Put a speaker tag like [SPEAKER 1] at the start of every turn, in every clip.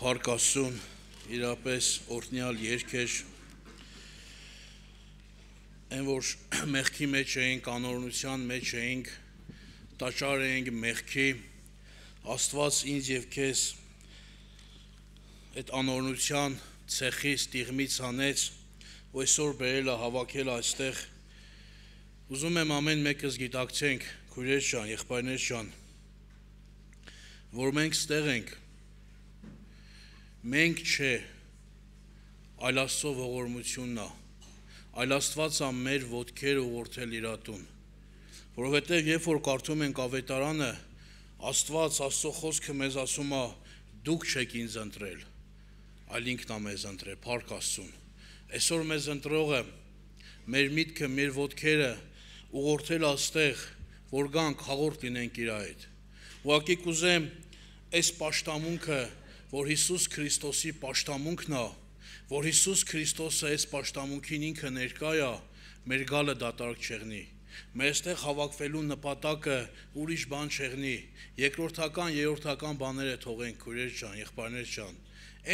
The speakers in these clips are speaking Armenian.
[SPEAKER 1] Փառք Աստծուն, իրապես օրհնյալ երգ էր, այն որ մեղքի մեջ էինք, անօրենության մեջ էինք, տաճար էինք մեղքի, Աստված ինձ եւ քեզ այդ անօրենության ցեխից, տիղմից հանեց, ու այսօր բերել է հավաքել այստեղ։ Ուզում եմ ամեն մեկս գիտակցենք, քույրեր ջան, եղբայրներ ջան, որ մենք ստեղ ենք, մենք չէ, այլ Աստծո ողորմությունն է, այլ Աստված է մեր ոտքերը ուղղորդել իր ատուն, որովհետև երբ որ կարդում ենք ավետարանը, Աստված, Աստծո խոսքը մեզ ասում է, դուք չեք ինձ ընտրել, այլ ինքն է մեզ ընտրել, փառք Աստծուն։ Այսօր մեզ ընտրողը, մեր միտքը, մեր ոտքերը ուղղորդել աստեղ, որ գանք հաղորդ լինենք իր հետ։ Ուղղակի կուզեմ այս պաշտամունքը, որ Հիսուս Քրիստոսի պաշտամունքն է, որ Հիսուս Քրիստոսը այս պաշտամունքին ինքը ներկա է, մեր գալը դատարկ չեղնի։ Մեր այստեղ հավաքվելու նպատակը ուրիշ բան չեղնի, երկրորդական, երրորդական բաները թողենք, քույրեր ջան, եղբայրներ ջան։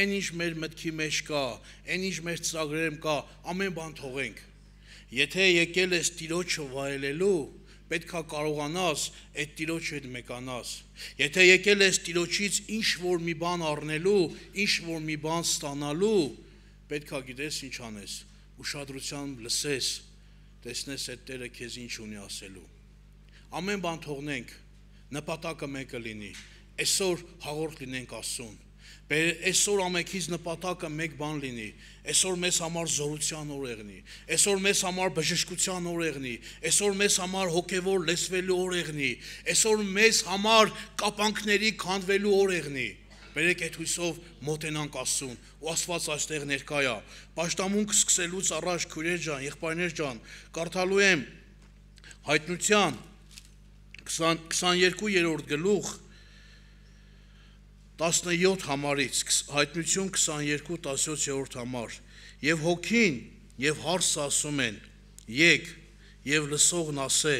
[SPEAKER 1] Այն ինչ մեր մտքի մեջ կա, այն ինչ մեր ծրագրերում կա, ամեն բան թողենք։ Եթե եկել ես Տիրոջը վայելելու, պետք է կարողանաս այդ Տիրոջը հետ մեկանաս։ Եթե եկել ես Տիրոջից ինչ որ մի բան առնելու, ինչ որ մի բան ստանալու, պետք է գիտես ինչ անես, ուշադրությամբ լսես, տեսնես այդ Տերը քեզ ինչ ունի ասելու։ Ամեն բան թողնենք, նպատակը մեկը լինի, այսօր հաղորդ լինենք Աստծուն։ Այսօր ամենքից նպատակը մեկ բան լինի, այսօր մեզ համար զորության օր եղնի, այսօր մեզ համար բժշկության օր եղնի, այսօր մեզ համար հոգևոր լեցվելու օր եղնի, այսօր մեզ համար կապանքների քանդվելու օր եղնի։ Բերեք այդ հույսով մոտենանք Աստծուն, ու Աստված այստեղ ներկա է։ Պաշտամունք սկսելուց առաջ, քույրեր ջան, եղբայրներ ջան, կարդալու եմ Հայտնության 22-րդ գլուխ 17 համարից, Հայտնություն 22-17 համար, և հոգին և հարսը ասում են, եկ, և լսողն ասե,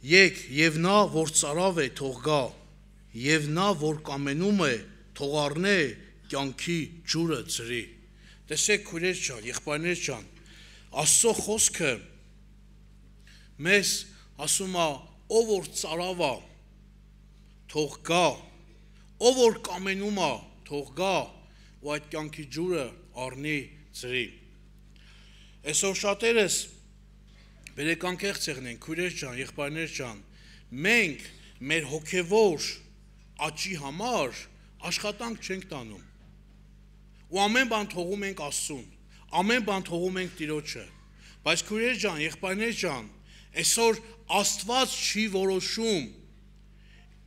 [SPEAKER 1] եկ, և նա, որ ծարավ է, թող գա, և նա, որ կամենում է, թող առնե, կյանքի ջուրը ձրի։ Տեսեք, քույրեր ջան, եղբայրներ ջան, Աստծո խոսքը մեզ ասում է, ով որ ծարավ է, թող գա, ով որ կամենում է, թող գա, ու այդ կյանքի ջուրը առնի ձրի։ Այսօր շատերս բերեք անկեղծ եղնենք, քույրեր ջան, եղբայրներ ջան, մենք մեր հոգևոր աճի համար աշխատանք չենք տանում։ Ու ամեն բան թողում ենք Աստծուն, ամեն բան թողում ենք Տիրոջը։ Բայց քույրեր ջան, եղբայրներ ջան, այսօր Աստված չի որոշում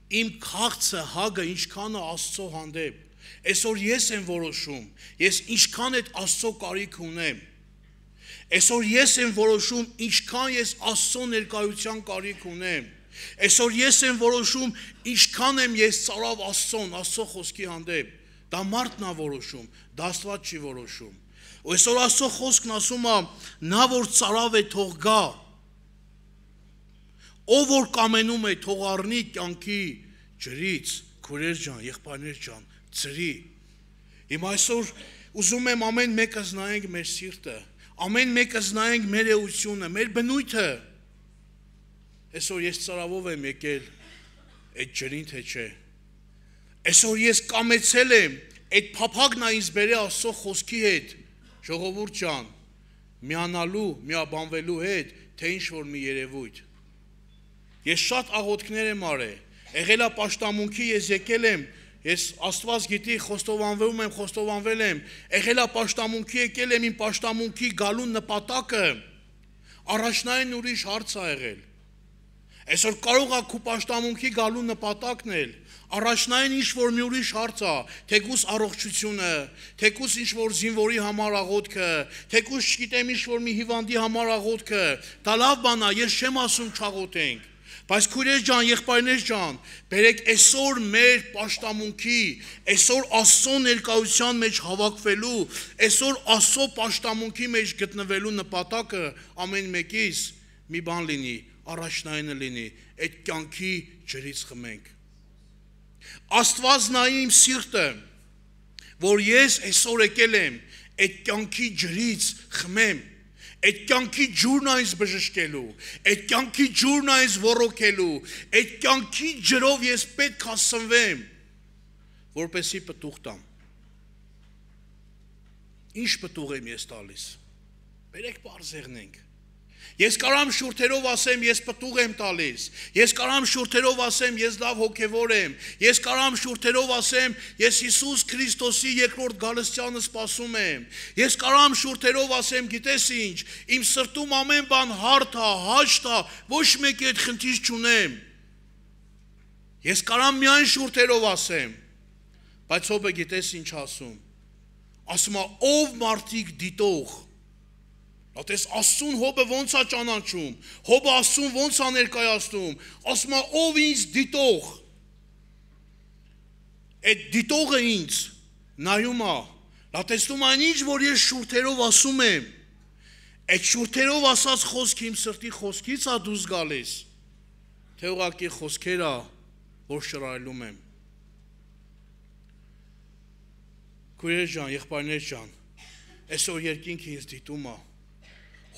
[SPEAKER 1] իմ քաղցը հագը ինչքան է Աստծո հանդեպ։ Այսօր ես եմ որոշում, ես ինչքան այդ Աստծո կարիք ունեմ։ Այսօր ես եմ որոշում ինչքան ես Աստծո ներկայության կարիք ունեմ։ Այսօր ես եմ որոշում ինչքան եմ ես ծարավ Աստծոն, Աստծո խոսքի հանդեպ։ Դա մարդն է որոշում, դա Աստված չի որոշում։ Ու այսօր Աստծո խոսքն ասում է, նա որ ծարավ է, թող գա, ով որ կամենում է, թող առնի կյանքի ջրից, քույրեր ջան, եղբայրներ ջան, ձրի։ Հիմա այսօր ուզում եմ ամեն մեկս նայենք մեր սիրտը, ամեն մեկս նայենք մեր էությունը, մեր բնույթը։ Այսօր ես ծարավով եմ եկել այդ ջրին, թե չէ։ Այսօր ես կամեցել եմ այդ փափագն է ինձ բերել Աստծո խոսքի հետ, ժողովուրդ ջան, միանալու, միաբանվելու հետ, թե ինչ որ մի երևույթ։ Ես շատ աղոթքներ եմ արել, եղել է պաշտամունքի, ես եկել եմ, ես Աստված գիտի, խոստովանվել եմ, եղել է պաշտամունքի, եկել եմ իմ պաշտամունքի գալու նպատակը, առաջնային ուրիշ հարց է եղել։ Այսօր կարող է քո պաշտամունքի գալու նպատակն էլ, առաջնային ինչ-որ մի ուրիշ հարց է, թեկուզ առողջությունը, թեկուզ ինչ-որ զինվորի համար աղոթքը, թեկուզ չգիտեմ ինչ-որ մի հիվանդի համար աղոթքը, դա լավ բան է, ես չեմ ասում չաղոթենք, բայց քույրեր ջան, եղբայրներ ջան, բերեք այսօր մեր պաշտամունքի, այսօր Աստծո ներկայության մեջ հավաքվելու, այսօր Աստծո պաշտամունքի մեջ գտնվելու նպատակը ամեն մեկից մի բան լինի, առաջնայինը լինի, այդ կյանքի ջրից խմենք։ Աստված նայի իմ սիրտը, որ ես այսօր եկել եմ այդ կյանքի ջրից խմեմ, այդ կյանքի ջուրն այնց բժշկելու, այդ կյանքի ջուրն այնց ոռոգելու, այդ կյանքի ջրով ես պետք է սնվեմ, որպեսզի պտուղ տամ։ Ինչ պտուղ եմ ես տալիս։ Բերեք բարձեղնենք։ Ես կարամ շուրթերով ասեմ, ես պտուղ եմ տալիս։ Ես կարամ շուրթերով ասեմ, ես լավ հոգևոր եմ։ Ես կարամ շուրթերով ասեմ, ես Հիսուս Քրիստոսի երկրորդ գալստյանը սպասում եմ։ Ես կարամ շուրթերով ասեմ, գիտես ինչ, իմ սրտում ամեն բան հարթ է, հաշտ է, ոչ մեկի հետ խնդիր չունեմ։ Ես կարամ միայն շուրթերով ասեմ, բայց Հոբը գիտես ինչ ասում։ Ասում է, ով մարդիկ դիտող։ Ատես Աստծուն Հոբը ոնց է ճանաչում, Հոբը Աստծուն ոնց է ներկայացնում, ասում է ով ինձ դիտող, այդ դիտողը ինձ նայում է, լատեսնում այն ինչ, որ ես շուրթերով ասում եմ, այդ շուրթերով ասած խոսքը իմ սրտի խոսքից է դուրս գալիս, թե ուղղակի խոսքեր է, որ շռայլում եմ։ Քույրեր ջան, եղբայրներ ջան, այսօր երկինքը ինձ դիտում է։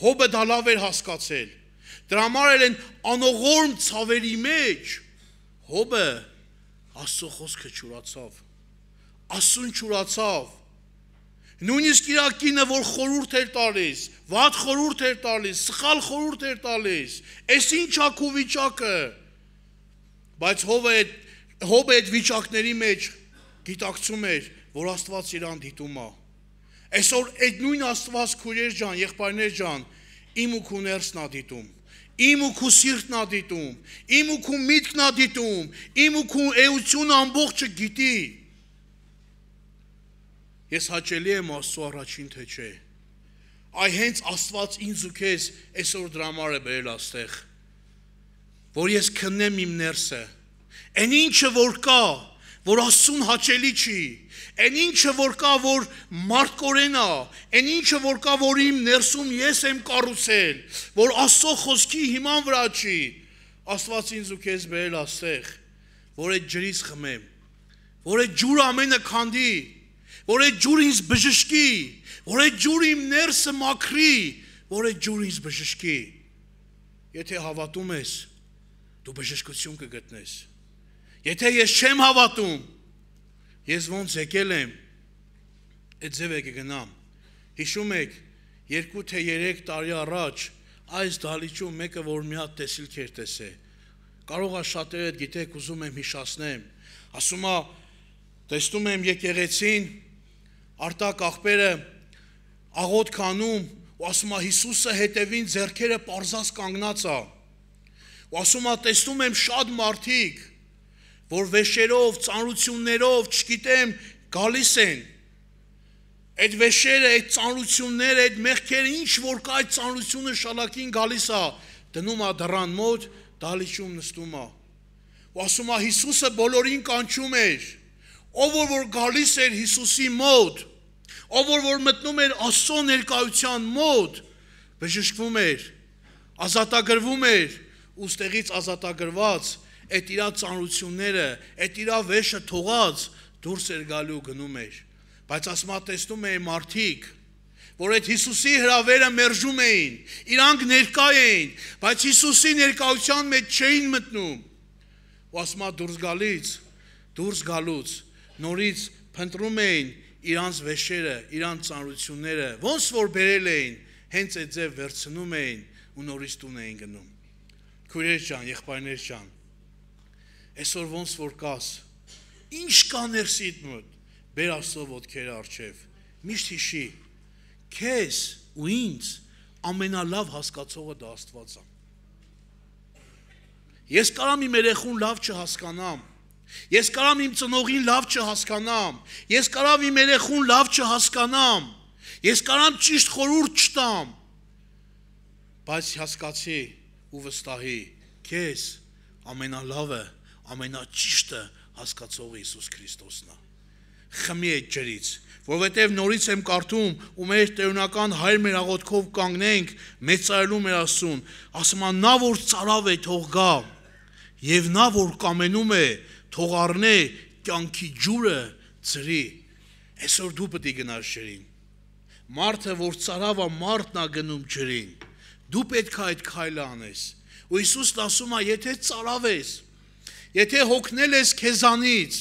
[SPEAKER 1] Հոբը դա լավ էր հասկացել։ Դրա համար են անողորմ ցավերի մեջ Հոբը Աստծո խոսքը չուրացավ։ Աստծուն չուրացավ։ Նույնիսկ իր կինը, որ խորհուրդ էր տալիս, վատ խորհուրդ էր տալիս, սխալ խորհուրդ էր տալիս, այս ինչ է քո վիճակը։ Բայց Հոբը այդ վիճակների մեջ գիտակցում էր, որ Աստված իրան դիտում է։ Այսօր այդ նույն Աստված քույրեր ջան, եղբայրներ ջան, իմ ու քո ներսն է դիտում, իմ ու քո սիրտն է դիտում, իմ ու քո միտքն է դիտում, իմ ու քո էությունը ամբողջը գիտի։ Ես հաճելի եմ Աստծո առաջին թե չէ։ Այ հենց Աստված ինձ ու քեզ այսօր դրա համար է բերել աստեղ, որ ես քննեմ իմ ներսը, այն ինչը որ կա, որ Աստծուն հաճելի չի, այն ինչը որ կա, որ մարդկորեն է, այն ինչը որ կա, որ իմ ներսում ես եմ կառուցել, որ Աստծո խոսքի հիման վրա չի, Աստված ինձ ու քեզ բերել աստեղ, որ այդ ջրից խմեմ, որ այդ ջուրը ամենը քանդի, որ այդ ջուրը ինձ բժշկի, որ այդ ջուրը իմ ներսը մաքրի, որ այդ ջուրը ինձ բժշկի։ Եթե հավատում ես, դու բժշկություն կգտնես։ Եթե ես չեմ հավատում, ես ոնց եկել եմ, այդ ձև է կգնամ։ Հիշում եք, 2 թե 3 տարի առաջ այս դահլիճում մեկը, որ մի հատ տեսիլք էր տեսել, կարող է շատերը գիտեք, ուզում եմ հիշացնեմ, ասում է, տեսնում եմ եկեղեցին, Արտակ աղբերը աղոթք անում, ու ասում է Հիսուսը հետևին ձեռքերը պարզած կանգնած է, ու ասում է տեսնում եմ շատ մարդիկ, որ վեշերով, ծանրություններով, չգիտեմ, գալիս են, այդ վեշերը, այդ ծանրությունները, այդ մեղքերը, ինչ որ կա այդ ծանրությունը շալակին գալիս է, դնում է դռան մոտ, դահլիճում նստում է, ու ասում է Հիսուսը բոլորին կանչում էր, ով որ գալիս էր Հիսուսի մոտ, ով որ մտնում էր Աստծո ներկայության մոտ, բժշկվում էր, ազատագրվում էր, ու ստեղից ազատագրված, այդ իրա ծանրությունները, այդ իրա վեշը թողած, դուրս էր գալու գնում էր, բայց ասմա տեսնում էին մարդիկ, որ այդ Հիսուսի հրավերը մերժում էին, իրանք ներկա էին, բայց Հիսուսի ներկայության մեջ չէին մտնում, ու ասմա դուրս գալուց, նորից փնտրում էին իրանց վեշերը, իրանց ծանրությունները, ոնց որ բերել էին, հենց այդ ձև վերցնում էին ու նորից տուն էին գնում։ Քույրեր ջան, եղբայրներ ջան, այսօր ոնց որ կաս, ինչ կա ներսիդ մոտ, բեր Աստծո ոտքերը առջև, միշտ հիշի, քեզ ու ինձ ամենալավ հասկացողը դա Աստված է։ Ես կարամ իմ երեխուն լավ չհասկանամ, ես կարամ իմ ծնողին լավ չհասկանամ, ես կարամ իմ երեխուն լավ չհասկանամ, ես կարամ ճիշտ խորհուրդ չտամ, բայց հասկացի ու վստահի, քեզ ամենալավը, ամենաճիշտը հասկացողը Հիսուս Քրիստոսն է։ Խմի այդ ջրից, որովհետև նորից եմ կարդում ու մեր տերունական հայր մեր աղոթքով կանգնենք, մեծարելու մեր Աստծուն, ասում է նա որ ծարավ է թող գա, եւ նա որ կամենում է թող առնե կյանքի ջուրը ծրի։ Այսօր դու պետք է գնաս ջրին։ Մարդը, որ ծարավա մարդն է գնում ջրին, դու պետք է այդ քայլը անես։ Ու Հիսուսն ասում է, եթե ծարավ ես, եթե հոգնել ես քեզանից,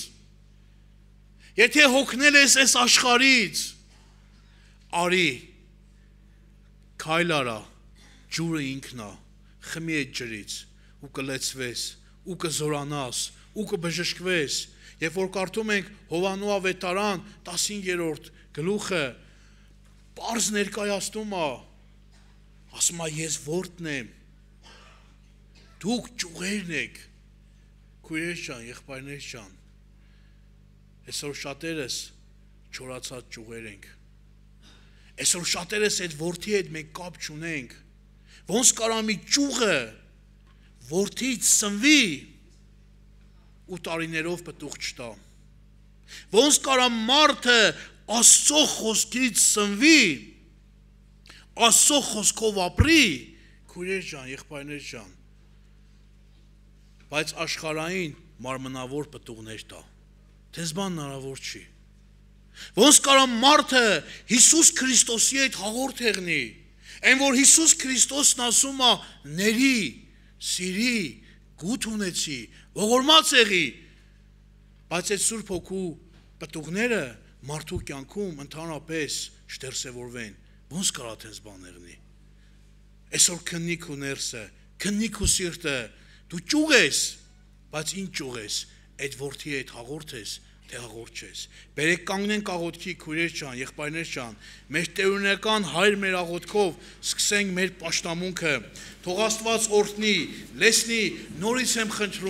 [SPEAKER 1] եթե հոգնել ես այս աշխարհից, արի, քայլ արա, ջուրը ինքն է, խմի այդ ջրից ու կլեցվես, ու կզորանաս, ու կբժշկվես։ Երբ որ կարդում ենք Հովանու ավետարան 15-րդ գլուխը, պարզ ներկայացնում է, ասում է ես որդն եմ, դուք ճյուղերն եք, քույրեր ջան, եղբայրներ ջան, այսօր շատերս չորացած ճյուղեր ենք, այսօր շատերս այդ որդի հետ մենք կապ չունենք, ոնց կարա մի ճյուղը որդից սնվի ու տարիներով պտուղ չտա, ոնց կարա մարդը Աստծո խոսքից սնվի, Աստծո խոսքով ապրի, քույրեր ջան, եղբայրներ ջան, բայց աշխարհային մարմնավոր պտուղներ տա, դες բան հնարավոր չի, ոնց կարա մարդը Հիսուս Քրիստոսի հետ հաղորդ եղնի, այն որ Հիսուս Քրիստոսն ասում է ների, սիրի, գութ ունեցի, ողորմած եղի, բայց այդ Սուրբ Հոգու պտուղները մարդու կյանքում ընդհանրապես չդրսևորվեն, ոնց կարա դες բան եղնի, այսօր քննիկ ու ներսը, քննիկ ու սիրտը, դու ճյուղ ես, բայց ինչ ճյուղ ես, այդ որդի հետ հաղորդ ես, թե հաղորդ չես, բերեք կանգնենք աղոթքի քույրեր ջան, եղբայրներ ջան, մեր տերունական հայր մեր աղոթքով սկսենք մեր պաշտամունքը, թող Աստված օրհնի, լեցնի, նորից եմ խնդրում